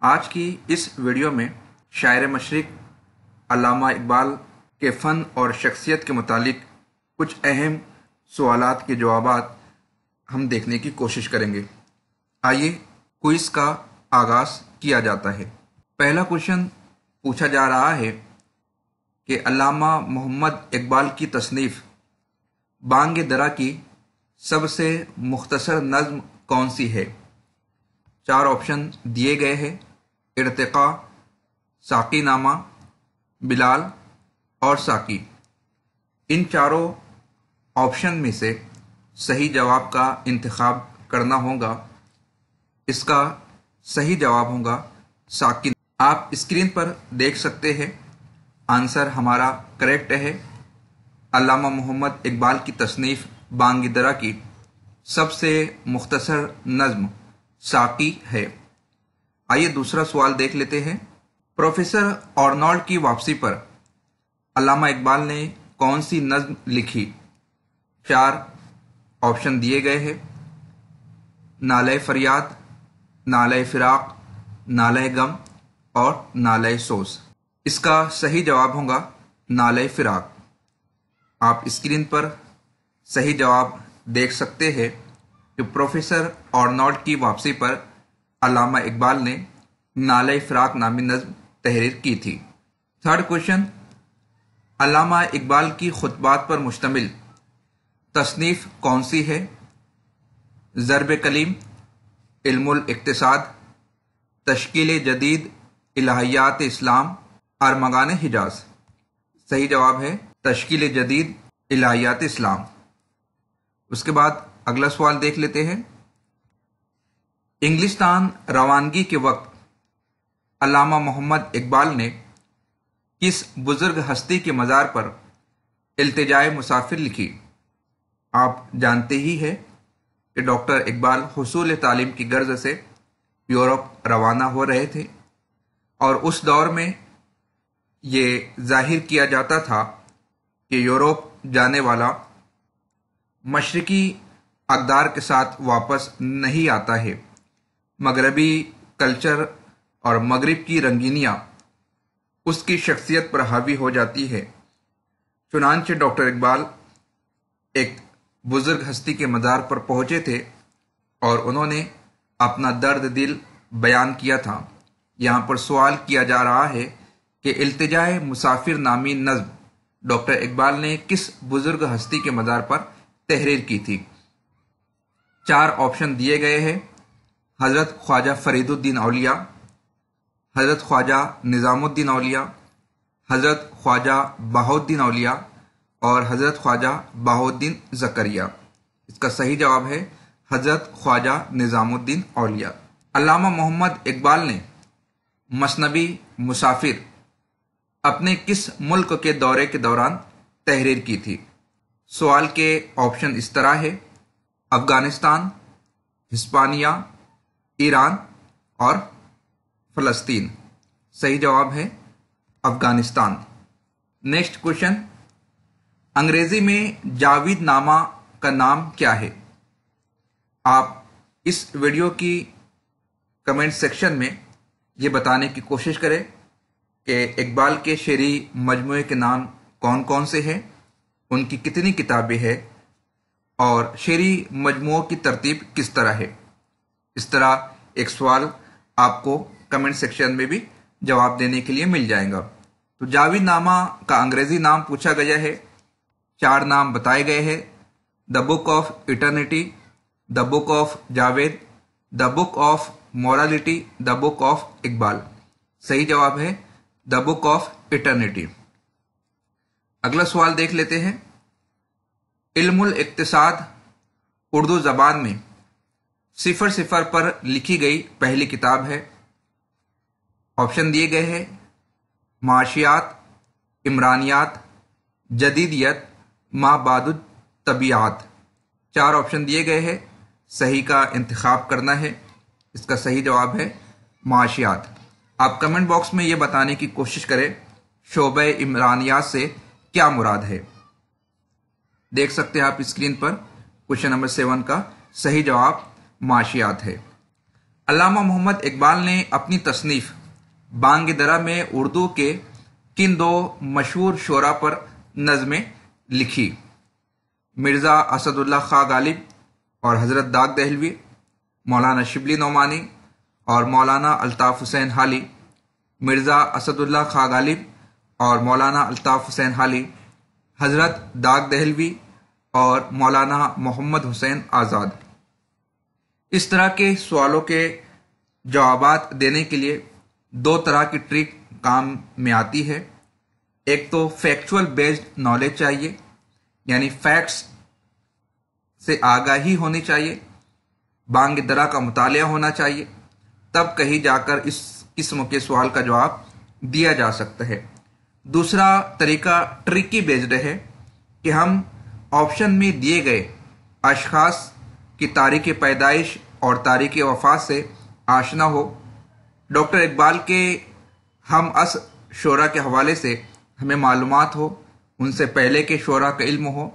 आज की इस वीडियो में शायर मशरिक अल्लामा इकबाल के फ़न और शख्सियत के मुतालिक कुछ अहम सवालात के जवाबात हम देखने की कोशिश करेंगे। आइए क्विज़ का आगाज़ किया जाता है। पहला क्वेश्चन पूछा जा रहा है कि अल्लामा मोहम्मद इकबाल की तसनीफ़ बांग दरा की सबसे मुख्तसर नज़्म कौन सी है? 4 ऑप्शन दिए गए हैं: इर्तिका, साकी नामा, बिलाल और साकी। इन चारों ऑप्शन में से सही जवाब का इंतखाब करना होगा। इसका सही जवाब होगा साकी। आप स्क्रीन पर देख सकते हैं, आंसर हमारा करेक्ट है। अल्लामा मोहम्मद इकबाल की तसनीफ़ बांग दरा की सबसे मुख्तसर नज़्म साकी है। आइए दूसरा सवाल देख लेते हैं। प्रोफेसर आर्नोल्ड की वापसी पर अल्लामा इकबाल ने कौन सी नज़्म लिखी? 4 ऑप्शन दिए गए हैं: नाले फरियाद, नाले फिराक, नाले गम और नाले सोस। इसका सही जवाब होगा नाले फिराक। आप स्क्रीन पर सही जवाब देख सकते हैं कि प्रोफेसर आर्नोल्ड की वापसी पर अल्लामा इकबाल ने नाले फिराक नामी नज़्म तहरीर की थी। थर्ड क्वेश्चन, अल्लामा इकबाल की खुतबात पर मुश्तमिल तसनीफ़ कौन सी है? ज़र्ब कलीम, इल्मुल इक्तिसाद, तश्कील जदीद, इलाहियात इस्लाम, अरमगान हिजाज। सही जवाब है तश्कील जदीद, इलाहियात इस्लाम। उसके बाद अगला सवाल देख लेते हैं। इंग्लिस्तान रवानगी के वक्त अल्लामा मोहम्मद इकबाल ने किस बुजुर्ग हस्ती के मज़ार पर इल्तिजाए मुसाफिर लिखी? आप जानते ही हैं कि डॉक्टर इकबाल हुसूल तालीम की गर्ज से यूरोप रवाना हो रहे थे और उस दौर में ये जाहिर किया जाता था कि यूरोप जाने वाला मशरिकी अक़दार के साथ वापस नहीं आता है। मगरबी कल्चर और मगरिब की रंगीनियाँ उसकी शख्सियत पर हावी हो जाती है। चुनांचे डॉक्टर इकबाल एक बुजुर्ग हस्ती के मज़ार पर पहुँचे थे और उन्होंने अपना दर्द दिल बयान किया था। यहाँ पर सवाल किया जा रहा है कि इल्तिजाए मुसाफिर नामी नज़्म डॉक्टर इकबाल ने किस बुजुर्ग हस्ती के मज़ार पर तहरीर की थी? 4 ऑप्शन दिए गए हैं: हज़रत ख्वाजा फरीदुद्दीन औलिया, हज़रत ख्वाजा निज़ामुद्दीन औलिया, हज़रत ख्वाजा बहाउद्दीन औलिया और हज़रत ख्वाजा बहाउद्दीन ज़करिया। इसका सही जवाब है हज़रत ख्वाजा निज़ामुद्दीन औलिया। अल्लामा मोहम्मद इकबाल ने मसनबी मुसाफिर अपने किस मुल्क के दौरे के दौरान तहरीर की थी? सवाल के ऑप्शन इस तरह है: अफ़गानिस्तान, हिस्पानिया, ईरान और फ़लस्तीन। सही जवाब है अफ़गानिस्तान। नेक्स्ट क्वेश्चन, अंग्रेज़ी में जावेद नामा का नाम क्या है? आप इस वीडियो की कमेंट सेक्शन में ये बताने की कोशिश करें कि इकबाल के शेरी मजमूए के नाम कौन कौन से हैं, उनकी कितनी किताबें हैं और शेरी मजमूओं की तरतीब किस तरह है। इस तरह एक सवाल आपको कमेंट सेक्शन में भी जवाब देने के लिए मिल जाएगा। तो जावेद नामा का अंग्रेजी नाम पूछा गया है। 4 नाम बताए गए हैं: the book of eternity, the book of Javed, the book of morality, the book of Iqbal. सही जवाब है द बुक ऑफ इटर्निटी। अगला सवाल देख लेते हैं। इल्मुल इक्तिसाद उर्दू ज़बान में 0 पर लिखी गई पहली किताब है। ऑप्शन दिए गए हैं: माशियात, इमरानियात, जदीदियत, माबादुत तबियात। 4 ऑप्शन दिए गए हैं, सही का इंतखाब करना है। इसका सही जवाब है माशियात। आप कमेंट बॉक्स में ये बताने की कोशिश करें शोबे इमरानियात से क्या मुराद है। देख सकते हैं आप स्क्रीन पर क्वेश्चन नंबर 7 का सही जवाब माशियात है। علامہ محمد اقبال نے اپنی تصنیف بانگ درا میں اردو کے کن دو مشہور شعراء پر نظمیں لکھی؟ مرزا اسد اللہ خاں غالب اور حضرت داغ دہلوی، مولانا شبلی نعمانی اور مولانا الطاف حسین حالی، مرزا اسد اللہ خاں غالب اور مولانا الطاف حسین حالی، حضرت داغ دہلوی اور مولانا محمد حسین آزاد۔ اس طرح کے سوالوں کے جوابات دینے کے لیے دو طرح کی ٹرک کام میں آتی ہے۔ ایک تو فیکچول بیسڈ نالج چاہیے، یعنی فیکٹس سے آگاہی ہونی چاہیے، بانگ درا کا مطالعہ ہونا چاہیے، تب کہیں جا کر اس قسم کے سوال کا جواب دیا جا سکتا ہے۔ دوسرا طریقہ ٹرکی بیسڈ ہے کہ ہم آپشن میں دیے گئے اشخاص کی تاریخ پیدائش اور تاریخ وفات سے آشنا ہو، ڈاکٹر اقبال کے ہم عصر شعراء کے حوالے سے ہمیں معلومات ہو، ان سے پہلے کے شعراء کا علم ہو۔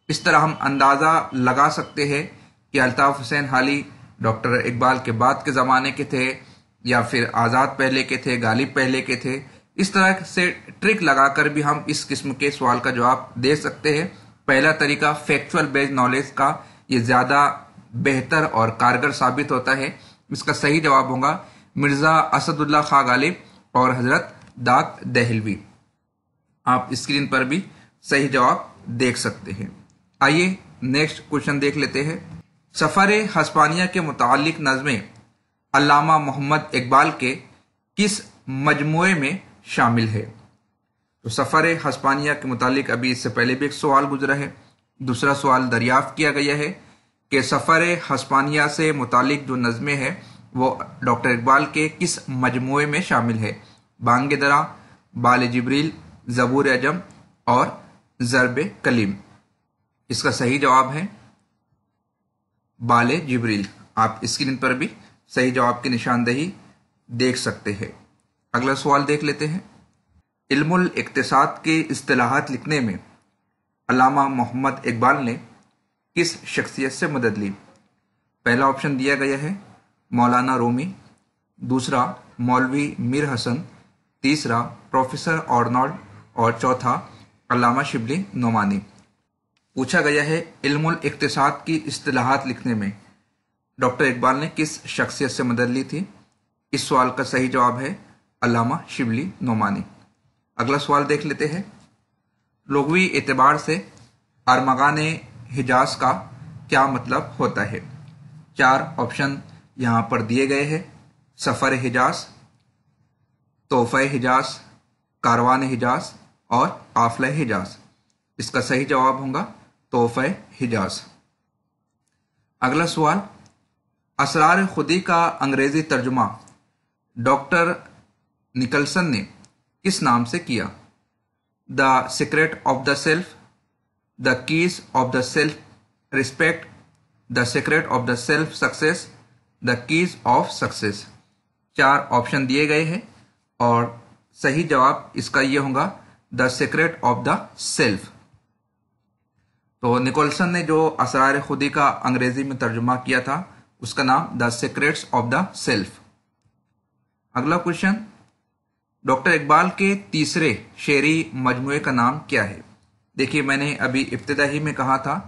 اس طرح ہم اندازہ لگا سکتے ہیں کہ الطاف حسین حالی ڈاکٹر اقبال کے بعد کے زمانے کے تھے یا پھر آزاد پہلے کے تھے، غالب پہلے کے تھے۔ اس طرح سے ٹرک لگا کر بھی ہم اس قسم کے سوال کا جواب دے سکتے ہیں۔ پہلا طریقہ فیکچول بیسڈ نالج کا، یہ زیادہ بہتر اور کارگر ثابت ہوتا ہے۔ اس کا صحیح جواب ہوگا مرزا اسد اللہ خاں غالب اور حضرت داغ دہلوی۔ آپ اسکرین پر بھی صحیح جواب دیکھ سکتے ہیں۔ آئیے نیکسٹ کوشچن دیکھ لیتے ہیں۔ سفر ہسپانیہ کے متعلق نظمیں علامہ محمد اقبال کے کس مجموعے میں شامل ہے؟ تو سفر ہسپانیہ کے متعلق ابھی اس سے پہلے بھی ایک سوال گزرا ہے۔ دوسرا سوال دریافت کیا گیا ہے کہ سفر ہسپانیہ سے متعلق جو نظمیں ہیں وہ ڈاکٹر اقبال کے کس مجموعے میں شامل ہے؟ بانگ درا، بال جبریل، زبور عجم اور ضرب کلیم۔ اس کا صحیح جواب ہے بال جبریل۔ آپ اسکرین پر بھی صحیح جواب کی نشاندہی دیکھ سکتے ہیں۔ اگلا سوال دیکھ لیتے ہیں۔ علم الاقتصاد کے اصطلاحات لکھنے میں علامہ محمد اقبال نے کس شخصیت سے مدد لی؟ پہلا آپشن دیا گیا ہے مولانا رومی، دوسرا مولوی میر حسن، تیسرا پروفیسر آرنولڈ اور چوتھا علامہ شبلی نعمانی۔ پوچھا گیا ہے علم الاقتصاد کی اصطلاحات لکھنے میں ڈاکٹر اقبال نے کس شخصیت سے مدد لی تھی؟ اس سوال کا صحیح جواب ہے علامہ شبلی نعمانی۔ اگلا سوال دیکھ لیتے ہیں۔ لغوی اعتبار سے ارمغان حجاز کا کیا مطلب ہوتا ہے؟ چار آپشن یہاں پر دیے گئے ہیں۔ سفر حجاز، تحفہ حجاز، کاروان حجاز اور قافلہ حجاز۔ اس کا صحیح جواب ہوگا تحفہ حجاز۔ اگلا سوال، اسرار خودی کا انگریزی ترجمہ ڈاکٹر نکلسن نے کس نام سے کیا؟ The secret of the self, the keys of the self respect, the secret of the self success, the keys of success. چار آپشن دیے گئے ہیں اور صحیح جواب اس کا یہ ہوگا دا سیکرٹ آف دا سیلف۔ تو نکولسن نے جو اسرار خودی کا انگریزی میں ترجمہ کیا تھا اس کا نام دا سیکرٹس آف دا سیلف۔ اگلا کوشچن، ڈاکٹر اقبال کے تیسرے شعری مجموعے کا نام کیا ہے؟ دیکھیے میں نے ابھی ابتدا ہی میں کہا تھا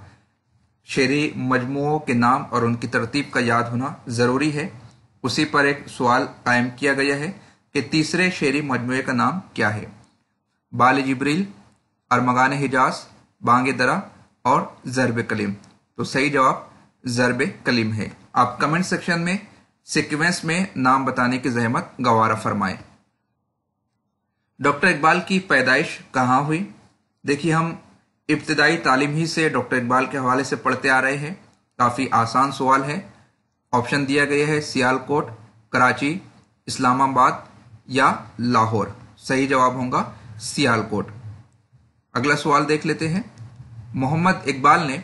شعری مجموعوں کے نام اور ان کی ترتیب کا یاد ہونا ضروری ہے۔ اسی پر ایک سوال قائم کیا گیا ہے کہ تیسرے شعری مجموعے کا نام کیا ہے؟ بال جبریل، ارمغان حجاز، بانگ درا اور ضرب کلیم۔ تو صحیح جواب ضرب کلیم ہے۔ آپ کمنٹ سیکشن میں سیکوینس میں نام بتانے کی زحمت گوارا فرمائیں۔ ڈاکٹر اقبال کی پیدائش کہاں ہوئی؟ دیکھیے ہم ابتدائی تعلیم ہی سے ڈاکٹر اقبال کے حوالے سے پڑھتے آ رہے ہیں۔ کافی آسان سوال ہے۔ آپشن دیا گیا ہے سیال کوٹ، کراچی، اسلام آباد یا لاہور۔ صحیح جواب ہوگا سیال کوٹ۔ اگلا سوال دیکھ لیتے ہیں۔ محمد اقبال نے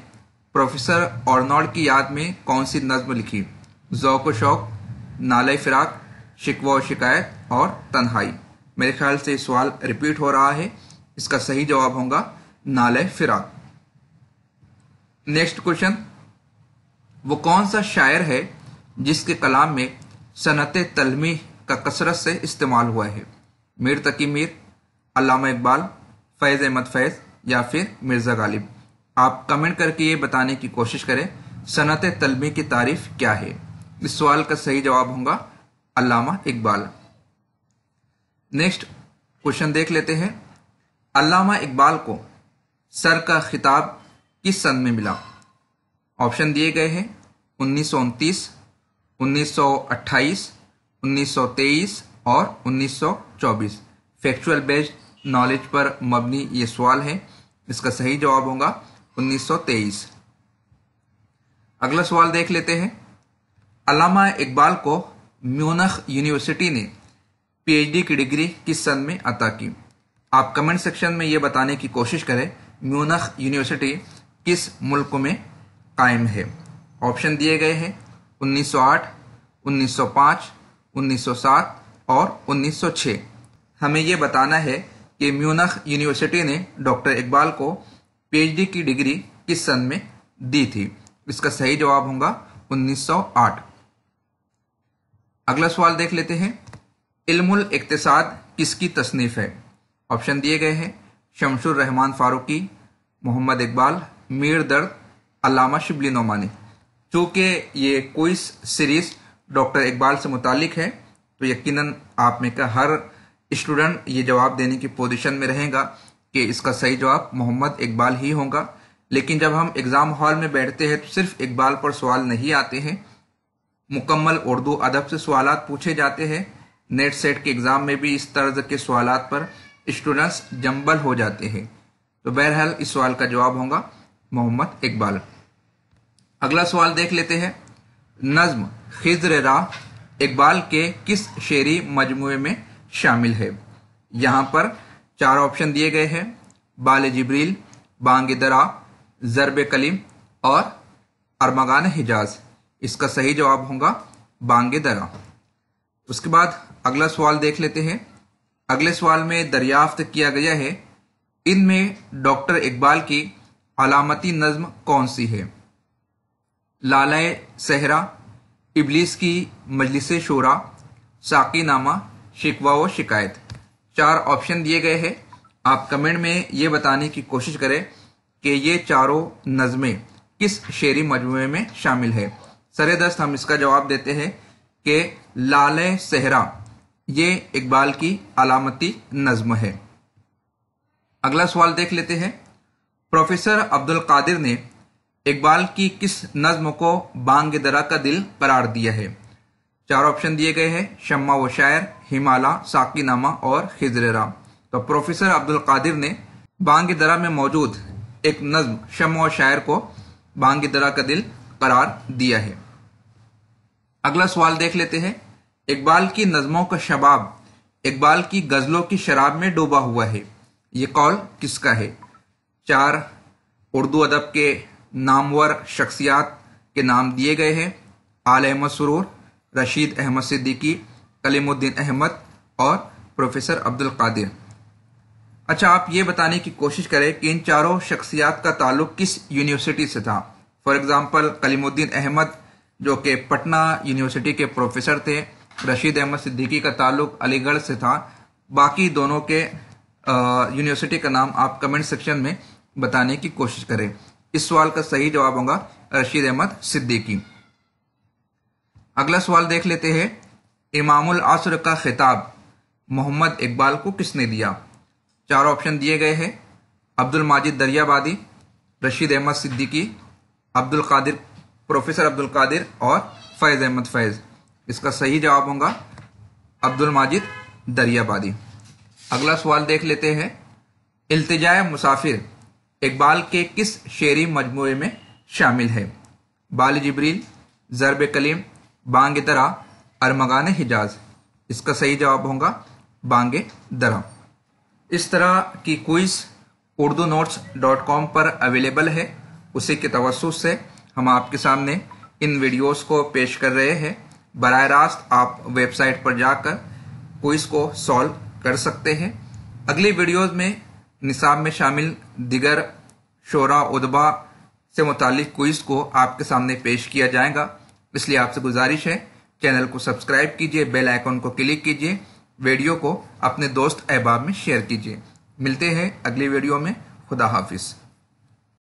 پروفیسر آرنولڈ کی یاد میں کون سی نظم لکھی؟ ذوق و شوق، نالہ فراق، شکوہ و شکایت اور تنہائی۔ میرے خیال سے یہ سوال ریپیٹ ہو رہا ہے۔ اس کا صحیح جواب ہوگا نالہ فراق۔ نیکسٹ کوشچن، وہ کون سا شاعر ہے جس کے کلام میں सनत तलमी का कसरत से इस्तेमाल हुआ है? मीर तकी मीर, अल्लामा इकबाल, फैज़ अहमद फैज़ या फिर मिर्ज़ा गालिब। आप कमेंट करके ये बताने की कोशिश करें सनत तलमी की तारीफ क्या है। इस सवाल का सही जवाब होगा अल्लामा इकबाल। नेक्स्ट क्वेश्चन देख लेते हैं। अल्लामा इकबाल को सर का खिताब किस सन में मिला? ऑप्शन दिए गए हैं 1929, 1928, 1923 और 1924। फैक्चुअल बेस्ड नॉलेज पर मबनी ये सवाल है। इसका सही जवाब होगा 1923। अगला सवाल देख लेते हैं। अल्लामा इकबाल को म्यूनिख यूनिवर्सिटी ने पीएचडी की डिग्री किस सन में अता की? आप कमेंट सेक्शन में ये बताने की कोशिश करें म्यूनिख यूनिवर्सिटी किस मुल्क में कायम है। ऑप्शन दिए गए हैं 1908, 1905, 1907 और 1906। हमें ये बताना है कि म्यूनिख यूनिवर्सिटी ने डॉक्टर इकबाल को पीएचडी की डिग्री किस सन में दी थी। इसका सही जवाब होगा 1908। अगला सवाल देख लेते हैं। इल्मुल इक्तिसाद किसकी तसनीफ है? ऑप्शन दिए गए हैं शमसुर रहमान फारूकी, मोहम्मद इकबाल, मीर दर्द, अल्लामा शिबली नोमानी। चूंकि ये क्विज सीरीज डॉक्टर इकबाल से मुतालिक है तो यकीनन आप में का हर स्टूडेंट ये जवाब देने की पोजीशन में रहेगा कि इसका सही जवाब मोहम्मद इकबाल ही होगा। लेकिन जब हम एग्जाम हॉल में बैठते हैं तो सिर्फ इकबाल पर सवाल नहीं आते हैं, मुकम्मल उर्दू अदब से सवालात पूछे जाते हैं। नेट सेट के एग्जाम में भी इस तर्ज के सवालात पर स्टूडेंट्स जंबल हो जाते हैं। तो बहरहाल इस सवाल का जवाब होगा मोहम्मद इकबाल। अगला सवाल देख लेते हैं। नज्म खिज्र राह इकबाल के किस शेरी मजमूए में शामिल है? यहाँ पर 4 ऑप्शन दिए गए हैं। बाल जिब्रील, बांग दरा, ज़रब कलीम और अरमगान हिजाज। इसका सही जवाब होगा बांग दरा। उसके बाद अगला सवाल देख लेते हैं। अगले सवाल में दरियाफ्त किया गया है इनमें डॉक्टर इकबाल की अलामती नज्म कौन सी है? लालाए सहरा, इबलीस की मजलिस शोरा, साकी नामा, शिकवा व शिकायत। 4 ऑप्शन दिए गए हैं। आप कमेंट में ये बताने की कोशिश करें कि ये चारों नज़में किस शेरी मजमूए में शामिल है। सरेदस्त हम इसका जवाब देते हैं कि लाले सहरा ये इकबाल की अलामती नज्म है। अगला सवाल देख लेते हैं। प्रोफेसर अब्दुल कादिर ने इकबाल की किस नज्म को बांग दरा का दिल करार दिया है? 4 ऑप्शन दिए गए हैं। शम्मा व शायर, हिमाला, साकी नामा और खिजरेरा। तो प्रोफेसर अब्दुल कादिर ने बांग दरा में मौजूद एक नज्म शम्मा व शायर को बांग दरा का दिल करार दिया है। अगला सवाल देख लेते हैं। इकबाल की नज्मों का शबाब इकबाल की गजलों की शराब में डूबा हुआ है, ये कौल किसका है? 4 उर्दू अदब के नामवर शख्सियात के नाम दिए गए हैं। आल अहमद सुरूर, रशीद अहमद सिद्दीकी, कलीमुद्दीन अहमद और प्रोफेसर अब्दुल कादिर। अच्छा, आप ये बताने की कोशिश करें कि इन चारों शख्सियात का ताल्लुक किस यूनिवर्सिटी से था। फॉर एग्जाम्पल कलीमुद्दीन अहमद जो कि पटना यूनिवर्सिटी के प्रोफेसर थे, रशीद अहमद सिद्दीकी का ताल्लुक अलीगढ़ से था। बाकी दोनों के यूनिवर्सिटी का नाम आप कमेंट सेक्शन में बताने की कोशिश करें। इस सवाल का सही जवाब होगा रशीद अहमद सिद्दीकी। अगला सवाल देख लेते हैं। इमामुल असर का खिताब मोहम्मद इकबाल को किसने दिया? 4 ऑप्शन दिए गए हैं। अब्दुल माजिद दरियाबादी, रशीद अहमद सिद्दीकी, अब्दुल कादिर, प्रोफेसर अब्दुल कादिर और फैज़ अहमद फैज़। इसका सही जवाब होगा अब्दुल माजिद दरियाबादी। अगला सवाल देख लेते हैं। इल्तिजाए मुसाफिर इकबाल के किस शेरी मजमूए में शामिल है? बाल जिब्रील, ज़रब कलीम, बांग दरा, अरमगान हिजाज। इसका सही जवाब होगा बांग दरा। इस तरह की क्विज urdunotes.com पर अवेलेबल है। उसी के तवस्सुस से हम आपके सामने इन वीडियोस को पेश कर रहे हैं। बराह रास्त आप वेबसाइट पर जाकर क्विज को सॉल्व कर सकते हैं। अगली वीडियोस में निसाब में शामिल दिगर शोरा उदबा से मुतालिक क्विज को आपके सामने पेश किया जाएगा। इसलिए आपसे गुजारिश है چینل کو سبسکرائب کیجیے، بیل آئیکن کو کلک کیجیے، ویڈیو کو اپنے دوست احباب میں شیئر کیجیے۔ ملتے ہیں اگلی ویڈیو میں۔ خدا حافظ۔